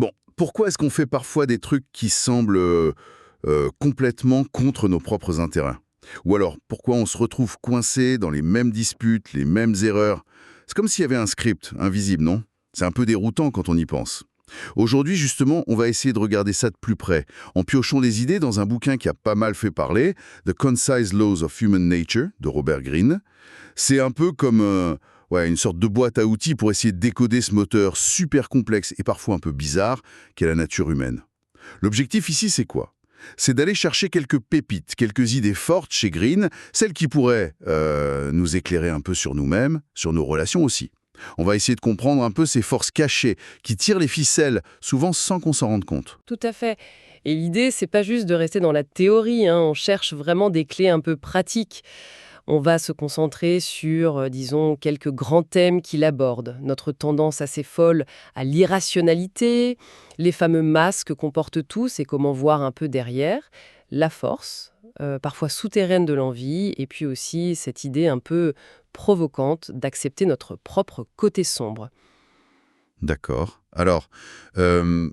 Bon, pourquoi est-ce qu'on fait parfois des trucs qui semblent complètement contre nos propres intérêts? Ou alors, pourquoi on se retrouve coincé dans les mêmes disputes, les mêmes erreurs? C'est comme s'il y avait un script invisible, non? C'est un peu déroutant quand on y pense. Aujourd'hui, justement, on va essayer de regarder ça de plus près, en piochant des idées dans un bouquin qui a pas mal fait parler, The Concise Laws of Human Nature, de Robert Greene. C'est un peu comme une sorte de boîte à outils pour essayer de décoder ce moteur super complexe et parfois un peu bizarre qu'est la nature humaine. L'objectif ici, c'est quoi? C'est d'aller chercher quelques pépites, quelques idées fortes chez Greene, celles qui pourraient nous éclairer un peu sur nous-mêmes, sur nos relations aussi. On va essayer de comprendre un peu ces forces cachées qui tirent les ficelles, souvent sans qu'on s'en rende compte. Tout à fait. Et l'idée, c'est pas juste de rester dans la théorie, hein. On cherche vraiment des clés un peu pratiques. On va se concentrer sur, disons, quelques grands thèmes qu'il aborde. Notre tendance assez folle à l'irrationalité, les fameux masques qu'on porte tous et comment voir un peu derrière, la force, parfois souterraine de l'envie, et puis aussi cette idée un peu provocante d'accepter notre propre côté sombre. D'accord. Alors, euh,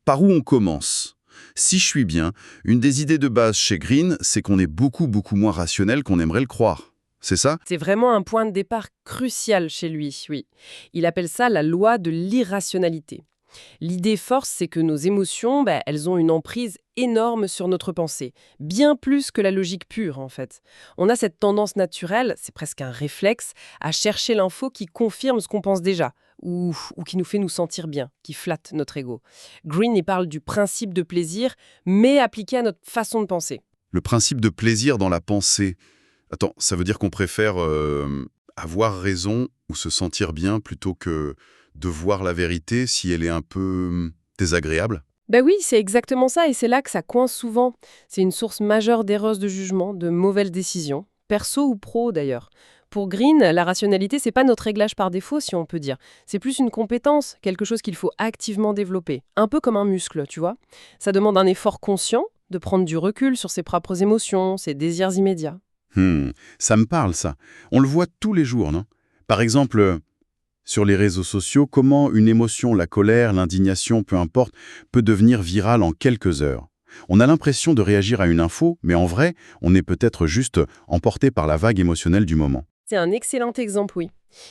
par où on commence? Si je suis bien, une des idées de base chez Greene, c'est qu'on est beaucoup, beaucoup moins rationnel qu'on aimerait le croire. C'est ça? C'est vraiment un point de départ crucial chez lui, oui. Il appelle ça la loi de l'irrationalité. L'idée force, c'est que nos émotions, elles ont une emprise énorme sur notre pensée, bien plus que la logique pure en fait. On a cette tendance naturelle, c'est presque un réflexe, à chercher l'info qui confirme ce qu'on pense déjà, ou qui nous fait nous sentir bien, qui flatte notre ego. Green y parle du principe de plaisir, mais appliqué à notre façon de penser. Le principe de plaisir dans la pensée. Attends, ça veut dire qu'on préfère avoir raison ou se sentir bien plutôt que de voir la vérité si elle est un peu désagréable? Ben oui, c'est exactement ça, et c'est là que ça coince souvent. C'est une source majeure d'erreurs de jugement, de mauvaises décisions, perso ou pro d'ailleurs. Pour Green, la rationalité, c'est pas notre réglage par défaut, si on peut dire. C'est plus une compétence, quelque chose qu'il faut activement développer. Un peu comme un muscle, tu vois. Ça demande un effort conscient, de prendre du recul sur ses propres émotions, ses désirs immédiats. Ça me parle ça. On le voit tous les jours, non? Par exemple, sur les réseaux sociaux, comment une émotion, la colère, l'indignation, peu importe, peut devenir virale en quelques heures. On a l'impression de réagir à une info, mais en vrai, on est peut-être juste emporté par la vague émotionnelle du moment. C'est un excellent exemple, oui.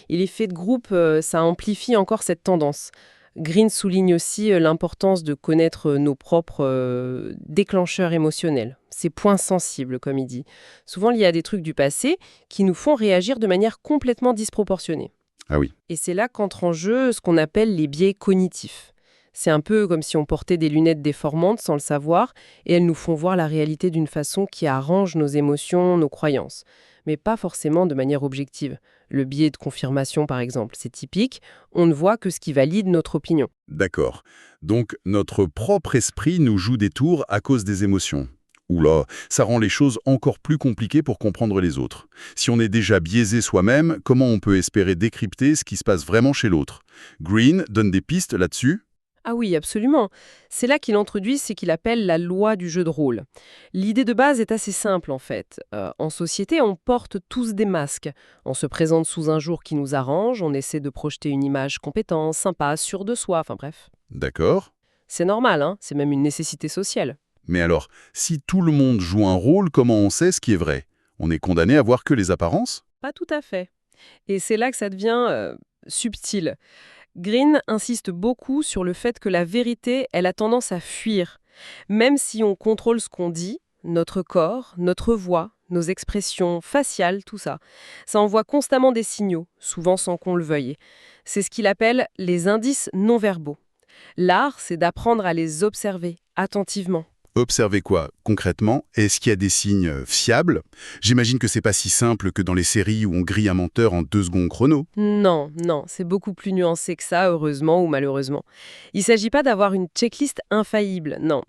Et l'effet de groupe, ça amplifie encore cette tendance. Green souligne aussi l'importance de connaître nos propres déclencheurs émotionnels, ces points sensibles, comme il dit. Souvent liés à des trucs du passé qui nous font réagir de manière complètement disproportionnée. Ah oui. Et c'est là qu'entre en jeu ce qu'on appelle les biais cognitifs. C'est un peu comme si on portait des lunettes déformantes sans le savoir, et elles nous font voir la réalité d'une façon qui arrange nos émotions, nos croyances, mais pas forcément de manière objective. Le biais de confirmation, par exemple, c'est typique, on ne voit que ce qui valide notre opinion. D'accord. Donc, notre propre esprit nous joue des tours à cause des émotions. Oula, ça rend les choses encore plus compliquées pour comprendre les autres. Si on est déjà biaisé soi-même, comment on peut espérer décrypter ce qui se passe vraiment chez l'autre? Green donne des pistes là-dessus? Ah oui, absolument. C'est là qu'il introduit ce qu'il appelle la loi du jeu de rôle. L'idée de base est assez simple en fait. En société, on porte tous des masques. On se présente sous un jour qui nous arrange, on essaie de projeter une image compétente, sympa, sûre de soi, enfin bref. D'accord. C'est normal, hein, c'est même une nécessité sociale. Mais alors, si tout le monde joue un rôle, comment on sait ce qui est vrai? On est condamné à voir que les apparences? Pas tout à fait. Et c'est là que ça devient subtil. Green insiste beaucoup sur le fait que la vérité, elle a tendance à fuir. Même si on contrôle ce qu'on dit, notre corps, notre voix, nos expressions faciales, tout ça, ça envoie constamment des signaux, souvent sans qu'on le veuille. C'est ce qu'il appelle les indices non verbaux. L'art, c'est d'apprendre à les observer attentivement. Observer quoi, concrètement? Est-ce qu'il y a des signes fiables? J'imagine que c'est pas si simple que dans les séries où on grille un menteur en 2 secondes chrono. Non, non, c'est beaucoup plus nuancé que ça, heureusement ou malheureusement. Il ne s'agit pas d'avoir une checklist infaillible, non.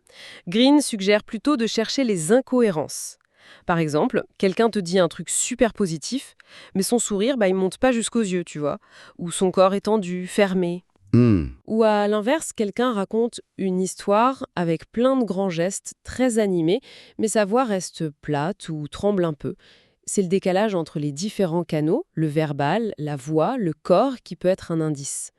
Green suggère plutôt de chercher les incohérences. Par exemple, quelqu'un te dit un truc super positif, mais son sourire, il monte pas jusqu'aux yeux, tu vois. Ou son corps est tendu, fermé. Hmm. Ou à l'inverse, quelqu'un raconte une histoire avec plein de grands gestes, très animés, mais sa voix reste plate ou tremble un peu. C'est le décalage entre les différents canaux, le verbal, la voix, le corps, qui peut être un indice.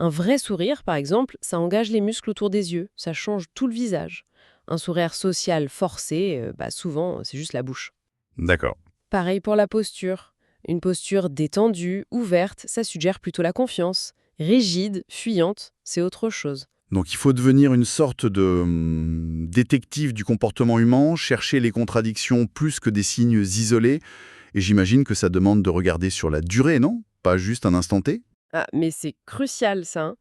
Un vrai sourire, par exemple, ça engage les muscles autour des yeux, ça change tout le visage. Un sourire social forcé, souvent, c'est juste la bouche. D'accord. Pareil pour la posture. Une posture détendue, ouverte, ça suggère plutôt la confiance. Rigide, fuyante, c'est autre chose. Donc il faut devenir une sorte de détective du comportement humain, chercher les contradictions plus que des signes isolés, et j'imagine que ça demande de regarder sur la durée, non? Pas juste un instant T? Ah, mais c'est crucial ça, hein.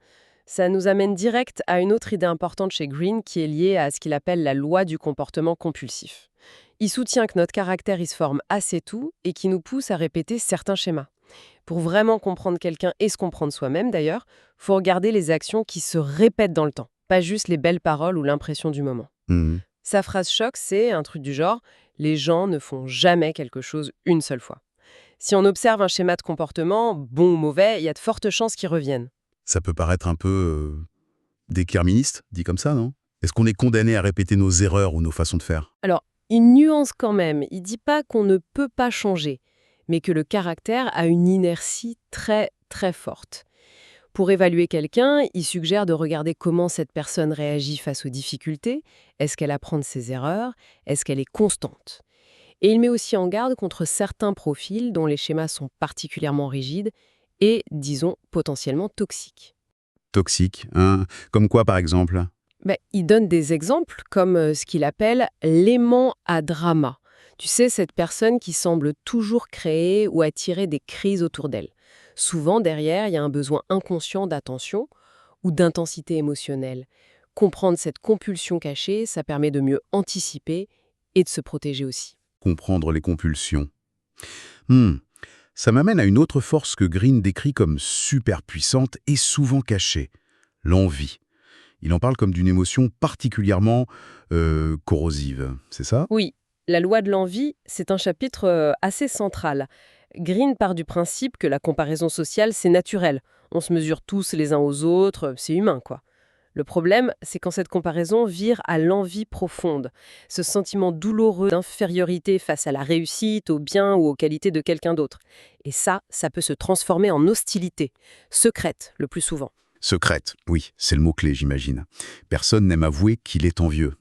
Ça nous amène direct à une autre idée importante chez Green qui est liée à ce qu'il appelle la loi du comportement compulsif. Il soutient que notre caractère il se forme assez tôt et qui nous pousse à répéter certains schémas. Pour vraiment comprendre quelqu'un et se comprendre soi-même d'ailleurs, faut regarder les actions qui se répètent dans le temps, pas juste les belles paroles ou l'impression du moment. Mhm. Sa phrase choc, c'est un truc du genre «Les gens ne font jamais quelque chose une seule fois». Si on observe un schéma de comportement, bon ou mauvais, il y a de fortes chances qu'il revienne. Ça peut paraître un peu déterministe, dit comme ça, non? Est-ce qu'on est condamné à répéter nos erreurs ou nos façons de faire? Alors, il nuance quand même. Il dit pas qu'on ne peut pas changer, mais que le caractère a une inertie très, très forte. Pour évaluer quelqu'un, il suggère de regarder comment cette personne réagit face aux difficultés. Est-ce qu'elle apprend de ses erreurs? Est-ce qu'elle est constante? Et il met aussi en garde contre certains profils dont les schémas sont particulièrement rigides et, disons, potentiellement toxiques. Toxique, hein? Comme quoi, par exemple? Il donne des exemples comme ce qu'il appelle l'aimant à drama. Tu sais, cette personne qui semble toujours créer ou attirer des crises autour d'elle. Souvent, derrière, il y a un besoin inconscient d'attention ou d'intensité émotionnelle. Comprendre cette compulsion cachée, ça permet de mieux anticiper et de se protéger aussi. Comprendre les compulsions. Hmm. Ça m'amène à une autre force que Green décrit comme super puissante et souvent cachée, l'envie. Il en parle comme d'une émotion particulièrement corrosive, c'est ça? Oui, la loi de l'envie, c'est un chapitre assez central. Green part du principe que la comparaison sociale, c'est naturel. On se mesure tous les uns aux autres, c'est humain, quoi. Le problème, c'est quand cette comparaison vire à l'envie profonde, ce sentiment douloureux d'infériorité face à la réussite, au bien ou aux qualités de quelqu'un d'autre. Et ça peut se transformer en hostilité, secrète le plus souvent. Secrète, oui, c'est le mot-clé, j'imagine. Personne n'aime avouer qu'il est envieux.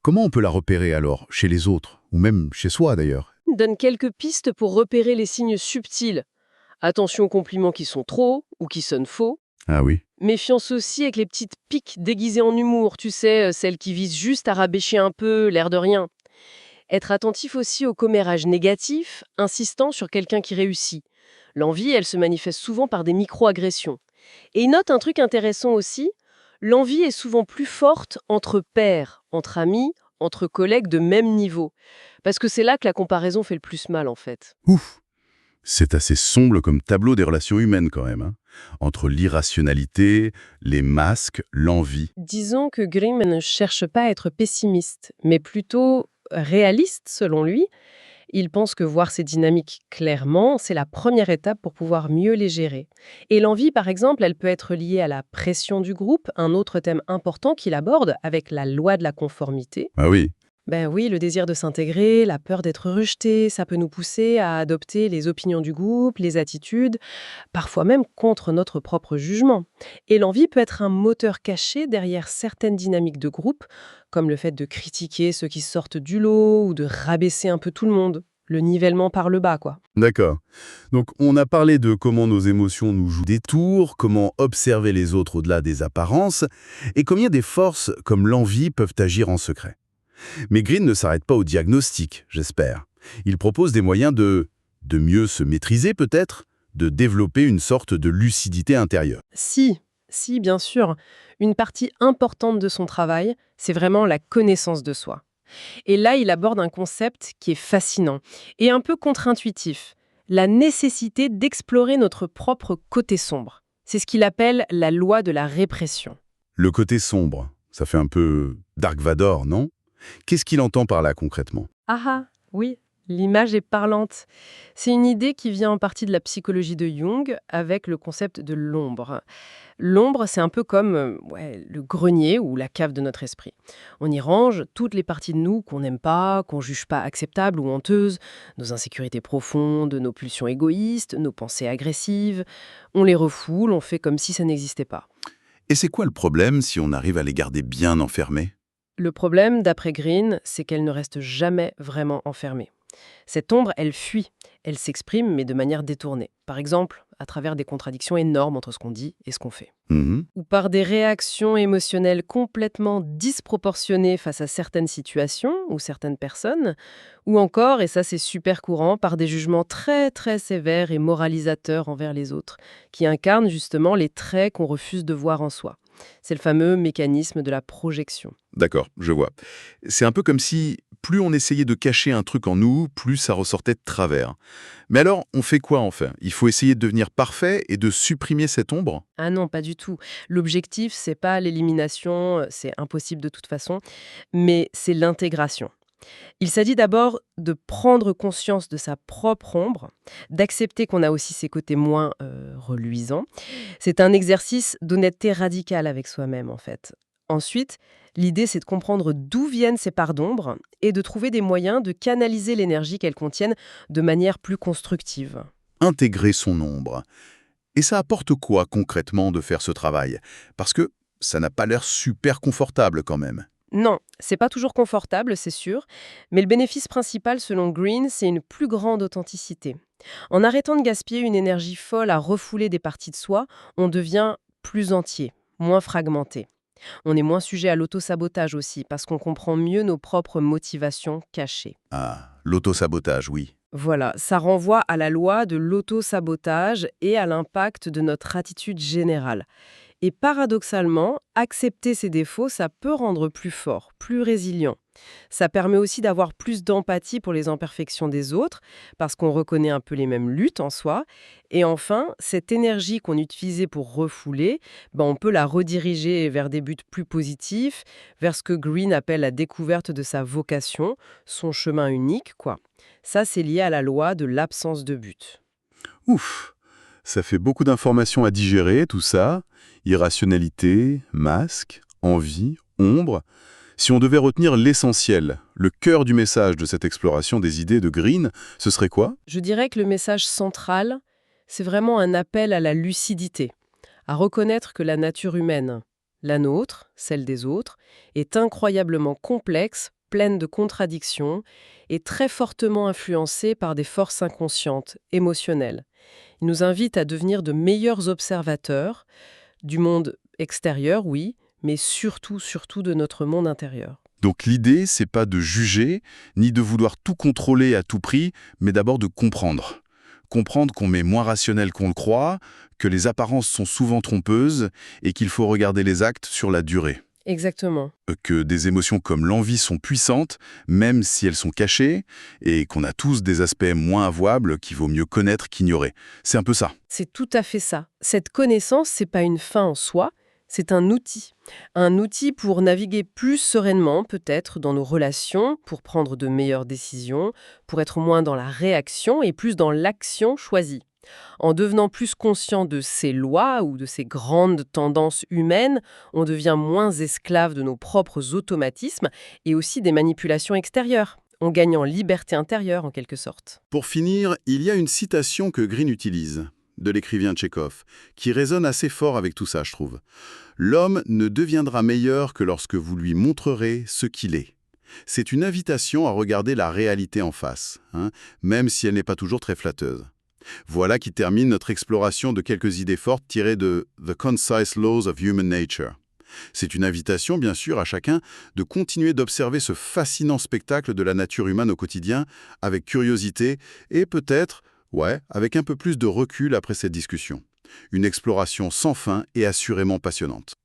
Comment on peut la repérer alors, chez les autres, ou même chez soi d'ailleurs? Il donne quelques pistes pour repérer les signes subtils. Attention aux compliments qui sont trop ou qui sonnent faux. Ah oui. Méfiance aussi avec les petites piques déguisées en humour, tu sais, celles qui visent juste à rabêcher un peu, l'air de rien. Être attentif aussi au commérage négatif, insistant sur quelqu'un qui réussit. L'envie, elle se manifeste souvent par des micro-agressions. Et il note un truc intéressant aussi, l'envie est souvent plus forte entre pairs, entre amis, entre collègues de même niveau. Parce que c'est là que la comparaison fait le plus mal en fait. Ouf. C'est assez sombre comme tableau des relations humaines quand même, hein. Entre l'irrationalité, les masques, l'envie. Disons que Grimm ne cherche pas à être pessimiste, mais plutôt réaliste selon lui. Il pense que voir ces dynamiques clairement, c'est la première étape pour pouvoir mieux les gérer. Et l'envie, par exemple, elle peut être liée à la pression du groupe, un autre thème important qu'il aborde avec la loi de la conformité. Ah oui, Ben oui, le désir de s'intégrer, la peur d'être rejeté, ça peut nous pousser à adopter les opinions du groupe, les attitudes, parfois même contre notre propre jugement. Et l'envie peut être un moteur caché derrière certaines dynamiques de groupe, comme le fait de critiquer ceux qui sortent du lot ou de rabaisser un peu tout le monde. Le nivellement par le bas, quoi. d'accord. Donc on a parlé de comment nos émotions nous jouent des tours, comment observer les autres au-delà des apparences, et combien des forces comme l'envie peuvent agir en secret. Mais Green ne s'arrête pas au diagnostic, j'espère. Il propose des moyens de mieux se maîtriser peut-être, de développer une sorte de lucidité intérieure. Si, bien sûr. Une partie importante de son travail, c'est vraiment la connaissance de soi. Et là, il aborde un concept qui est fascinant et un peu contre-intuitif, la nécessité d'explorer notre propre côté sombre. C'est ce qu'il appelle la loi de la répression. Le côté sombre, ça fait un peu Dark Vador, non? Qu'est-ce qu'il entend par là concrètement? Oui, l'image est parlante. C'est une idée qui vient en partie de la psychologie de Jung avec le concept de l'ombre. L'ombre, c'est un peu comme le grenier ou la cave de notre esprit. On y range toutes les parties de nous qu'on n'aime pas, qu'on juge pas acceptables ou honteuses, nos insécurités profondes, nos pulsions égoïstes, nos pensées agressives. On les refoule, on fait comme si ça n'existait pas. Et c'est quoi le problème si on arrive à les garder bien enfermés? Le problème, d'après Green, c'est qu'elle ne reste jamais vraiment enfermée. Cette ombre, elle fuit, elle s'exprime, mais de manière détournée. Par exemple, à travers des contradictions énormes entre ce qu'on dit et ce qu'on fait. Mhm. Ou par des réactions émotionnelles complètement disproportionnées face à certaines situations ou certaines personnes, ou encore, et ça c'est super courant, par des jugements très très sévères et moralisateurs envers les autres, qui incarnent justement les traits qu'on refuse de voir en soi. C'est le fameux mécanisme de la projection. D'accord, je vois. C'est un peu comme si plus on essayait de cacher un truc en nous, plus ça ressortait de travers. Mais alors, on fait quoi enfin? Il faut essayer de devenir parfait et de supprimer cette ombre? Ah non, pas du tout. L'objectif, c'est pas l'élimination, c'est impossible de toute façon, mais c'est l'intégration. Il s'agit d'abord de prendre conscience de sa propre ombre, d'accepter qu'on a aussi ses côtés moins reluisants. C'est un exercice d'honnêteté radicale avec soi-même, en fait. Ensuite, l'idée, c'est de comprendre d'où viennent ces parts d'ombre et de trouver des moyens de canaliser l'énergie qu'elles contiennent de manière plus constructive. Intégrer son ombre. Et ça apporte quoi concrètement de faire ce travail? Parce que ça n'a pas l'air super confortable quand même. Non, c'est pas toujours confortable, c'est sûr, mais le bénéfice principal selon Green, c'est une plus grande authenticité. En arrêtant de gaspiller une énergie folle à refouler des parties de soi, on devient plus entier, moins fragmenté. On est moins sujet à l'autosabotage aussi, parce qu'on comprend mieux nos propres motivations cachées. Ah, l'autosabotage, oui. Voilà, ça renvoie à la loi de l'autosabotage et à l'impact de notre attitude générale. Et paradoxalement, accepter ses défauts, ça peut rendre plus fort, plus résilient. Ça permet aussi d'avoir plus d'empathie pour les imperfections des autres, parce qu'on reconnaît un peu les mêmes luttes en soi. Et enfin, cette énergie qu'on utilisait pour refouler, on peut la rediriger vers des buts plus positifs, vers ce que Green appelle la découverte de sa vocation, son chemin unique, quoi. Ça, c'est lié à la loi de l'absence de but. Ouf, ça fait beaucoup d'informations à digérer, tout ça. Irrationalité, masque, envie, ombre. Si on devait retenir l'essentiel, le cœur du message de cette exploration des idées de Green, ce serait quoi? Je dirais que le message central, c'est vraiment un appel à la lucidité, à reconnaître que la nature humaine, la nôtre, celle des autres, est incroyablement complexe, pleine de contradictions et très fortement influencée par des forces inconscientes, émotionnelles. Il nous invite à devenir de meilleurs observateurs du monde extérieur, oui, mais surtout de notre monde intérieur. Donc l'idée, c'est pas de juger, ni de vouloir tout contrôler à tout prix, mais d'abord de comprendre. Comprendre qu'on est moins rationnel qu'on le croit, que les apparences sont souvent trompeuses et qu'il faut regarder les actes sur la durée. Exactement. Que des émotions comme l'envie sont puissantes, même si elles sont cachées, et qu'on a tous des aspects moins avouables qu'il vaut mieux connaître qu'ignorer. C'est un peu ça. C'est tout à fait ça. Cette connaissance, c'est pas une fin en soi, c'est un outil. Un outil pour naviguer plus sereinement, peut-être, dans nos relations, pour prendre de meilleures décisions, pour être moins dans la réaction et plus dans l'action choisie. En devenant plus conscient de ces lois ou de ces grandes tendances humaines, on devient moins esclave de nos propres automatismes et aussi des manipulations extérieures. On gagne en liberté intérieure, en quelque sorte. Pour finir, il y a une citation que Green utilise, de l'écrivain Tchekhov, qui résonne assez fort avec tout ça, je trouve. L'homme ne deviendra meilleur que lorsque vous lui montrerez ce qu'il est. C'est une invitation à regarder la réalité en face, même si elle n'est pas toujours très flatteuse. Voilà qui termine notre exploration de quelques idées fortes tirées de The Concise Laws of Human Nature. C'est une invitation, bien sûr, à chacun de continuer d'observer ce fascinant spectacle de la nature humaine au quotidien avec curiosité et peut-être, avec un peu plus de recul après cette discussion. Une exploration sans fin et assurément passionnante.